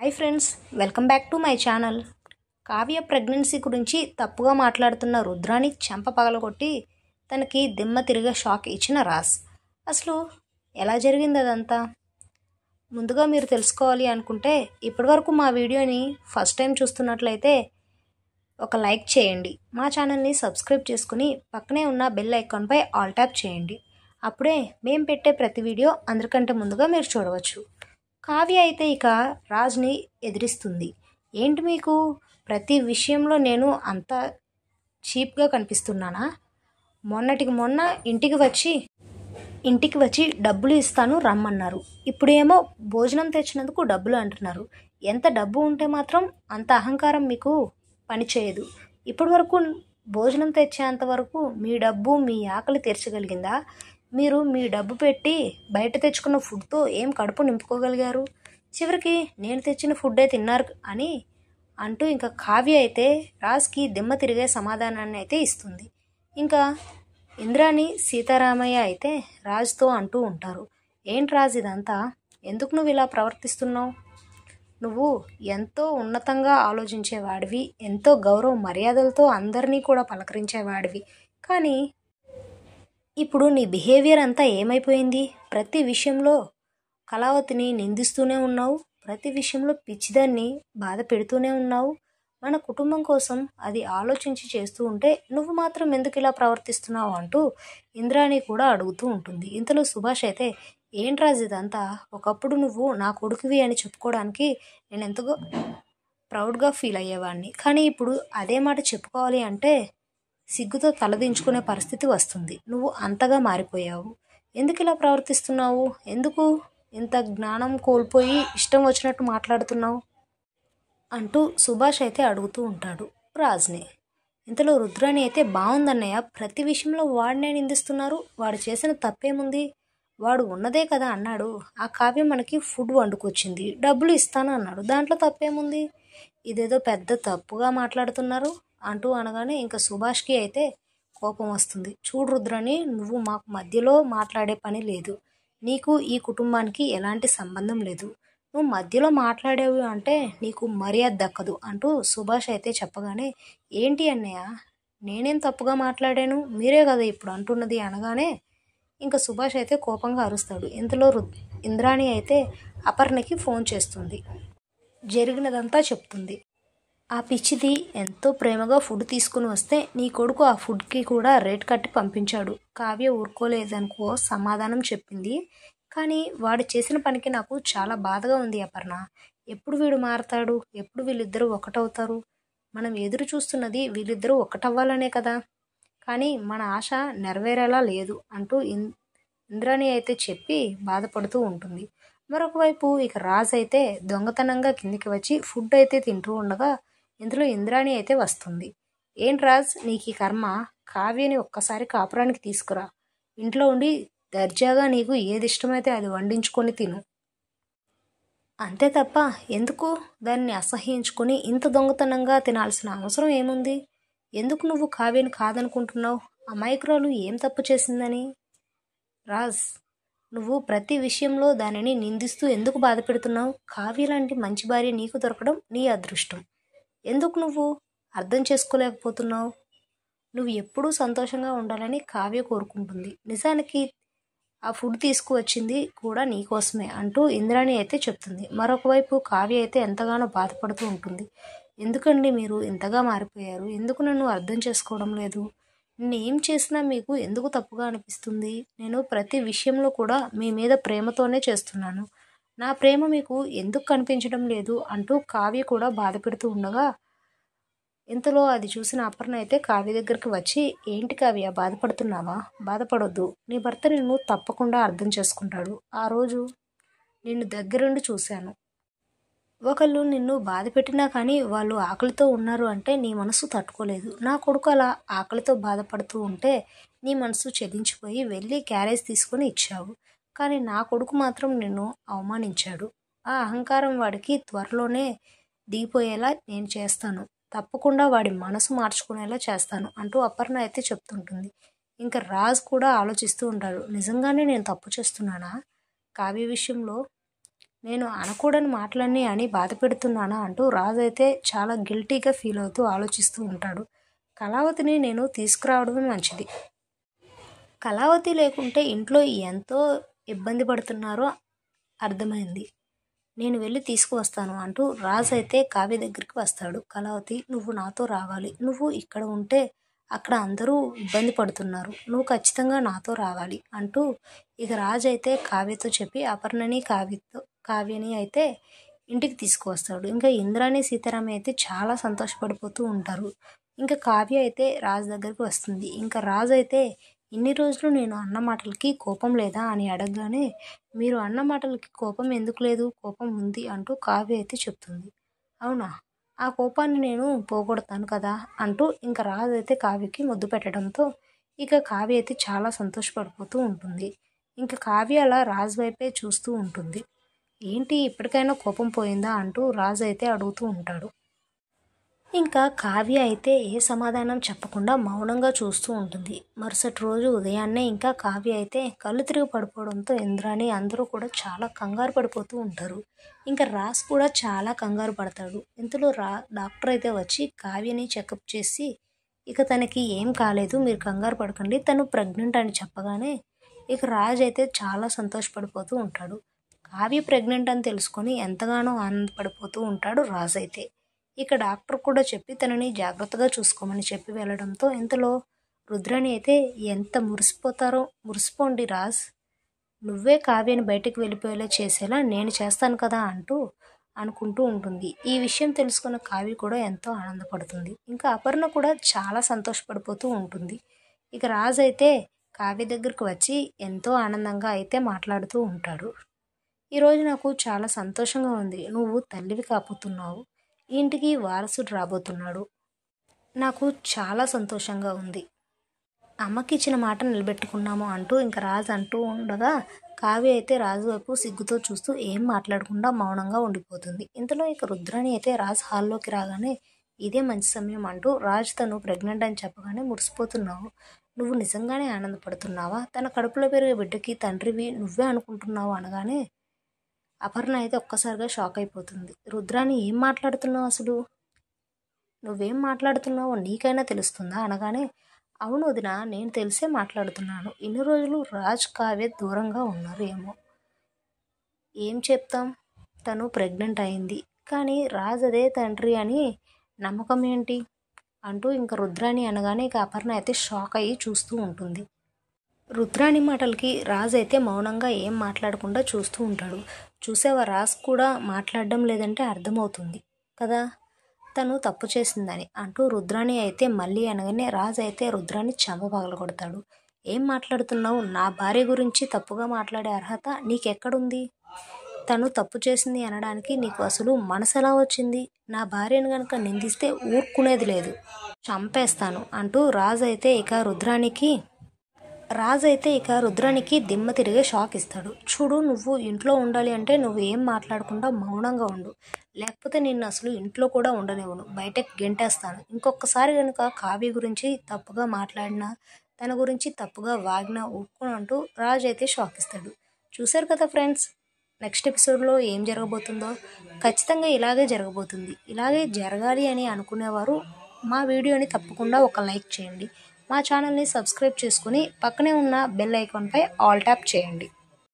Hi friends, welcome back to my channel. Kavya pregnancy గురించి తప్పుగా మాట్లాడుతున్న రుద్రాని చెంప పగలగొట్టి తనకి దిమ్మ తిరిగే షాక్ ఇచ్చిన రాజ్. అసలు ఎలా జరిగింది అదంతా? ముందుగా మీరు తెలుసుకోవాలి అనుకుంటే ఇప్పటివరకు మా వీడియోని ఫస్ట్ టైం చూస్తున్నట్లయితే ఒక లైక్ చేయండి, మా ఛానల్ని సబ్స్క్రైబ్ చేసుకుని పక్కనే ఉన్న బెల్ ఐకాన్పై ఆల్ ట్యాప్ చేయండి. అప్పుడే మేము పెట్టే ప్రతి వీడియో అందరికంటే ముందుగా మీరు చూడవచ్చు. కావ్య అయితే ఇక రాజ్ని ఎదిరిస్తుంది. ఏంటి మీకు ప్రతి విషయంలో నేను అంత చీప్గా కనిపిస్తున్నానా? మొన్నటికి మొన్న ఇంటికి వచ్చి డబ్బులు ఇస్తాను రమ్మన్నారు. ఇప్పుడేమో భోజనం తెచ్చినందుకు డబ్బులు అంటున్నారు. ఎంత డబ్బు ఉంటే మాత్రం అంత అహంకారం మీకు పనిచేయదు. ఇప్పటి వరకు భోజనం తెచ్చేంత వరకు మీ డబ్బు మీ ఆకలి తీర్చగలిగిందా? మీరు మీ డబ్బు పెట్టి బయట తెచ్చుకున్న ఫుడ్తో ఏం కడుపు నింపుకోగలిగారు? చివరికి నేను తెచ్చిన ఫుడ్డే తిన్నారు అని అంటూ ఇంకా కావ్య అయితే రాజ్కి దిమ్మ తిరిగే సమాధానాన్ని అయితే ఇస్తుంది. ఇంకా ఇంద్రాణి సీతారామయ్య అయితే రాజ్తో అంటూ ఉంటారు, ఏంటి రాజ్ ఇదంతా? ఎందుకు నువ్వు ఇలా ప్రవర్తిస్తున్నావు? నువ్వు ఎంతో ఉన్నతంగా ఆలోచించేవాడివి, ఎంతో గౌరవ మర్యాదలతో అందరినీ కూడా పలకరించేవాడివి. కానీ ఇప్పుడు నీ బిహేవియర్ అంతా ఏమైపోయింది? ప్రతి విషయంలో కళావతిని నిందిస్తూనే ఉన్నావు, ప్రతి విషయంలో పిచ్చిదాన్ని బాధ పెడుతూనే ఉన్నావు. మన కుటుంబం కోసం అది ఆలోచించి చేస్తూ ఉంటే నువ్వు మాత్రం ఎందుకు ఇలా ప్రవర్తిస్తున్నావు అంటూ ఇంద్రాణి కూడా అడుగుతూ ఉంటుంది. ఇంతలో సుభాష్ అయితే, ఏంటి రాజ్ ఇదంతా? ఒకప్పుడు నువ్వు నా కొడుకువి అని చెప్పుకోవడానికి నేను ఎంతగా ప్రౌడ్గా ఫీల్ అయ్యేవాడిని, కానీ ఇప్పుడు అదే మాట చెప్పుకోవాలి అంటే సిగ్గుతో తలదించుకునే పరిస్థితి వస్తుంది. నువ్వు అంతగా మారిపోయావు. ఎందుకు ఇలా ప్రవర్తిస్తున్నావు? ఎందుకు ఇంత జ్ఞానం కోల్పోయి ఇష్టం వచ్చినట్టు మాట్లాడుతున్నావు అంటూ సుభాష్ అయితే అడుగుతూ ఉంటాడు రాజ్ని. ఇంతలో రుద్రాణి అయితే, బాగుందన్నయ్య, ప్రతి విషయంలో వాడినే నిందిస్తున్నారు. వాడు చేసిన తప్పేముంది? వాడు ఉన్నదే కదా అన్నాడు. ఆ కావ్యం మనకి ఫుడ్ వండుకొచ్చింది, డబ్బులు ఇస్తాను అన్నాడు, దాంట్లో తప్పేముంది? ఇదేదో పెద్ద తప్పుగా మాట్లాడుతున్నారు అంటూ అనగానే ఇంకా సుభాష్కి అయితే కోపం వస్తుంది. చూడు రుద్రాణి, నువ్వు మాకు మధ్యలో మాట్లాడే పని లేదు. నీకు ఈ కుటుంబానికి ఎలాంటి సంబంధం లేదు. నువ్వు మధ్యలో మాట్లాడేవి అంటే నీకు మర్యాద దక్కదు అంటూ సుభాష్ అయితే చెప్పగానే, ఏంటి అన్నయ్య, నేనేం తప్పుగా మాట్లాడాను? మీరే కదా ఇప్పుడు అంటున్నది అనగానే ఇంకా సుభాష్ అయితే కోపంగా అరుస్తాడు. ఇంతలో ఇంద్రాణి అయితే అపర్ణకి ఫోన్ చేస్తుంది, జరిగినదంతా చెప్తుంది. ఆ పిచ్చిది ఎంతో ప్రేమగా ఫుడ్ తీసుకుని వస్తే నీ కొడుకు ఆ ఫుడ్కి కూడా రేట్ కట్టి పంపించాడు. కావ్య ఊరుకోలేదనుకో సమాధానం చెప్పింది. కానీ వాడు చేసిన పనికి నాకు చాలా బాధగా ఉంది అపర్ణ. ఎప్పుడు వీడు మారతాడు? ఎప్పుడు వీళ్ళిద్దరూ ఒకటవుతారు? మనం ఎదురు చూస్తున్నది వీళ్ళిద్దరూ ఒకటవ్వాలనే కదా. కానీ మన ఆశ నెరవేరేలా లేదు అంటూ ఇంద్రాణి అయితే చెప్పి బాధపడుతూ ఉంటుంది. మరొక వైపు ఇక రాజ్ అయితే దొంగతనంగా కిందికి వచ్చి ఫుడ్ అయితే తింటూ ఉండగా ఇందులో ఇంద్రాణి అయితే వస్తుంది. ఏంటి రాజ్, నీకు ఈ కర్మ? కావ్యని ఒక్కసారి కాపురానికి తీసుకురా, ఇంట్లో ఉండి దర్జాగా నీకు ఏది ఇష్టమైతే అది వండించుకొని తిను. అంతే తప్ప ఎందుకు దాన్ని అసహ్యించుకొని ఇంత దొంగతనంగా తినాల్సిన అవసరం ఏముంది? ఎందుకు నువ్వు కావ్యని కాదనుకుంటున్నావు? అమాయకురాలు ఏం తప్పు చేసిందని? రాజ్, నువ్వు ప్రతి విషయంలో దానిని నిందిస్తూ ఎందుకు బాధ పెడుతున్నావు? కావ్య లాంటి మంచి భార్య నీకు దొరకడం నీ అదృష్టం. ఎందుకు నువ్వు అర్థం చేసుకోలేకపోతున్నావు? నువ్వు ఎప్పుడూ సంతోషంగా ఉండాలని కావ్య కోరుకుంటుంది. నిజానికి ఆ ఫుడ్ తీసుకువచ్చింది కూడా నీకోసమే అంటూ ఇంద్రాణి అయితే చెప్తుంది. మరొక వైపు కావ్య అయితే ఎంతగానో బాధపడుతూ ఉంటుంది. ఎందుకండి మీరు ఇంతగా మారిపోయారు? ఎందుకు నన్ను అర్థం చేసుకోవడం లేదు? నేను ఏం చేసినా మీకు ఎందుకు తప్పుగా అనిపిస్తుంది? నేను ప్రతి విషయంలో కూడా మీ మీద ప్రేమతోనే చేస్తున్నాను. నా ప్రేమ మీకు ఎందుకు కనిపించడం లేదు అంటూ కావ్య కూడా బాధ పెడుతూ ఉండగా ఇంతలో అది చూసిన అపర్ణ అయితే కావ్య దగ్గరికి వచ్చి, ఏంటి కావ్య, బాధపడుతున్నావా? బాధపడొద్దు, నీ భర్త నిన్ను తప్పకుండా అర్థం చేసుకుంటాడు. ఆ రోజు నిన్ను దగ్గరుండి చూశాను. ఒకళ్ళు నిన్ను బాధ పెట్టినా కానీ వాళ్ళు ఆకలితో ఉన్నారు అంటే నీ మనసు తట్టుకోలేదు. నా కొడుకు అలా ఆకలితో బాధపడుతూ ఉంటే నీ మనసు చెల్లించిపోయి వెళ్ళి క్యారేజ్ తీసుకొని ఇచ్చావు. కానీ నా కొడుకు మాత్రం నిన్ను అవమానించాడు. ఆ అహంకారం వాడికి త్వరలోనే దిగిపోయేలా నేను చేస్తాను. తప్పకుండా వాడి మనసు మార్చుకునేలా చేస్తాను అంటూ అపర్ణ అయితే చెప్తుంటుంది. ఇంకా రాజ్ కూడా ఆలోచిస్తూ ఉంటాడు, నిజంగానే నేను తప్పు చేస్తున్నానా? కావ్య విషయంలో నేను అనకూడని మాటలన్నీ అని బాధ పెడుతున్నానా అంటూ రాజు అయితే చాలా గిల్టీగా ఫీల్ అవుతూ ఆలోచిస్తూ ఉంటాడు. కళావతిని నేను తీసుకురావడమే మంచిది. కళావతి లేకుంటే ఇంట్లో ఎంతో ఇబ్బంది పడుతున్నారో అర్థమైంది. నేను వెళ్ళి తీసుకువస్తాను అంటూ రాజు అయితే కావ్య దగ్గరికి వస్తాడు. కళావతి, నువ్వు నాతో రావాలి. నువ్వు ఇక్కడ ఉంటే అక్కడ అందరూ ఇబ్బంది పడుతున్నారు. నువ్వు ఖచ్చితంగా నాతో రావాలి అంటూ ఇక రాజు అయితే కావ్యతో చెప్పి అపర్ణని కావ్యని అయితే ఇంటికి తీసుకువస్తాడు. ఇంకా ఇంద్రాణి సీతారామ అయితే చాలా సంతోషపడిపోతూ ఉంటారు. ఇంకా కావ్య అయితే రాజు దగ్గరికి వస్తుంది. ఇంకా రాజు అయితే ఇన్ని రోజులు నేను అన్న మాటలకి కోపం లేదా అని అడగగానే, మీరు అన్న మాటలకి కోపం ఎందుకు లేదు, కోపం ఉంది అంటూ కావ్య అయితే చెప్తుంది. అవునా, ఆ కోపాన్ని నేను పోగొడతాను కదా అంటూ ఇంకా రాజు అయితే కావ్యకి ముద్దు పెట్టడంతో ఇక కావ్య అయితే చాలా సంతోషపడిపోతూ ఉంటుంది. ఇంకా కావ్య అలా రాజు వైపే చూస్తూ ఉంటుంది. ఏంటి ఇప్పటికైనా కోపం పోయిందా అంటూ రాజు అయితే అడుగుతూ ఉంటాడు. ఇంకా కావ్య అయితే ఏ సమాధానం చెప్పకుండా మౌనంగా చూస్తూ ఉంటుంది. మరుసటి రోజు ఉదయాన్నే ఇంకా కావ్య అయితే కళ్ళు తిరిగి పడిపోవడంతో ఇంద్రాణి అందరూ కూడా చాలా కంగారు పడిపోతూ ఉంటారు. ఇంకా రాజ్ కూడా చాలా కంగారు పడతాడు. ఇంతలో డాక్టర్ అయితే వచ్చి కావ్యని చెకప్ చేసి ఇక తనకి ఏం కాలేదు, మీరు కంగారు పడకండి, తను ప్రెగ్నెంట్ అని చెప్పగానే ఇక రాజ్ అయితే చాలా సంతోషపడిపోతూ ఉంటాడు. కావ్య ప్రెగ్నెంట్ అని తెలుసుకొని ఎంతగానో ఆనందపడిపోతూ ఉంటాడు రాజ్ అయితే. ఇక డాక్టర్ కూడా చెప్పి తనని జాగ్రత్తగా చూసుకోమని చెప్పి వెళ్ళడంతో ఇంతలో రుద్రాణి అయితే ఎంత మురిసిపోతారో, మురిసిపోండి రాజ్, నువ్వే కావ్యని బయటకు వెళ్ళిపోయేలా చేసేలా నేను చేస్తాను కదా అంటూ అనుకుంటూ ఉంటుంది. ఈ విషయం తెలుసుకున్న కావ్య కూడా ఎంతో ఆనందపడుతుంది. ఇంకా అపర్ణ కూడా చాలా సంతోషపడిపోతూ ఉంటుంది. ఇక రాజ్ అయితే కావ్య దగ్గరకు వచ్చి ఎంతో ఆనందంగా అయితే మాట్లాడుతూ ఉంటాడు. ఈరోజు నాకు చాలా సంతోషంగా ఉంది, నువ్వు తల్లివి కాబోతున్నావు, ఈ ఇంటికి వారసుడు రాబోతున్నాడు, నాకు చాలా సంతోషంగా ఉంది, అమ్మకి ఇచ్చిన మాట నిలబెట్టుకున్నాము అంటూ ఇంకా రాజు అంటూ ఉండగా కావ్య అయితే రాజు వైపు సిగ్గుతో చూస్తూ ఏం మాట్లాడకుండా మౌనంగా ఉండిపోతుంది. ఇంతలో ఇక రుద్రాణి అయితే రాజు హాల్లోకి రాగానే ఇదే మంచి సమయం అంటూ రాజు తను ప్రెగ్నెంట్ అని చెప్పగానే మురిసిపోతున్నావు, నువ్వు నిజంగానే ఆనందపడుతున్నావా, తన కడుపులో పెరిగే బిడ్డకి తండ్రివి నువ్వే అనుకుంటున్నావు అనగానే అపర్ణ అయితే ఒక్కసారిగా షాక్ అయిపోతుంది. రుద్రాణి, ఏం మాట్లాడుతున్నావు అసలు, నువ్వేం మాట్లాడుతున్నావో నీకైనా తెలుస్తుందా అనగానే, అవును వదిన, నేను తెలిసే మాట్లాడుతున్నాను, ఇన్ని రోజులు రాజ్ కావ్య దూరంగా ఉన్నారు ఏమో, ఏం చెప్తాం, తను ప్రెగ్నెంట్ అయింది, కానీ రాజ్ అదే తండ్రి అని నమ్మకం ఏంటి అంటూ ఇంకా రుద్రాణి అనగానే ఇక అపర్ణ అయితే షాక్ అయ్యి చూస్తూ ఉంటుంది. రుద్రాణి మాటలకి రాజ్ అయితే మౌనంగా ఏం మాట్లాడకుండా చూస్తూ ఉంటాడు. చూసేవా, రాజ్ కూడా మాట్లాడడం లేదంటే అర్థమవుతుంది కదా తను తప్పు చేసిందని అంటూ రుద్రాణి అయితే మళ్ళీ అనగానే రాజ్ అయితే రుద్రాణి చెంప పగలగొడతాడు. ఏం మాట్లాడుతున్నావు, నా భార్య గురించి తప్పుగా మాట్లాడే అర్హత నీకెక్కడుంది, తను తప్పు చేసింది అనడానికి నీకు అసలు మనసు ఎలా వచ్చింది, నా భార్యను కనుక నిందిస్తే ఊరుకునేది లేదు, చంపేస్తాను అంటూ రాజ్ అయితే ఇక రుద్రానికి దిమ్మ తిరిగే షాక్ ఇస్తాడు. చూడు, నువ్వు ఇంట్లో ఉండాలి అంటే నువ్వు ఏం మాట్లాడకుండా మౌనంగా ఉండు, లేకపోతే నిన్ను అసలు ఇంట్లో కూడా ఉండనివ్వను, బయటకు గెంటేస్తాను, ఇంకొకసారి కనుక కావ్య గురించి తప్పుగా మాట్లాడినా, తన గురించి తప్పుగా వాగినా ఊరుకోను అంటూ రాజు అయితే షాక్ ఇస్తాడు. చూశారు కదా ఫ్రెండ్స్, నెక్స్ట్ ఎపిసోడ్లో ఏం జరగబోతుందో. ఖచ్చితంగా ఇలాగే జరగబోతుంది. ఇలాగే జరగాలి అని అనుకునేవారు మా వీడియోని తప్పకుండా ఒక లైక్ చేయండి, మా ఛానల్ని సబ్స్క్రైబ్ చేసుకుని పక్కనే ఉన్న బెల్ ఐకాన్పై ఆల్ ట్యాప్ చేయండి.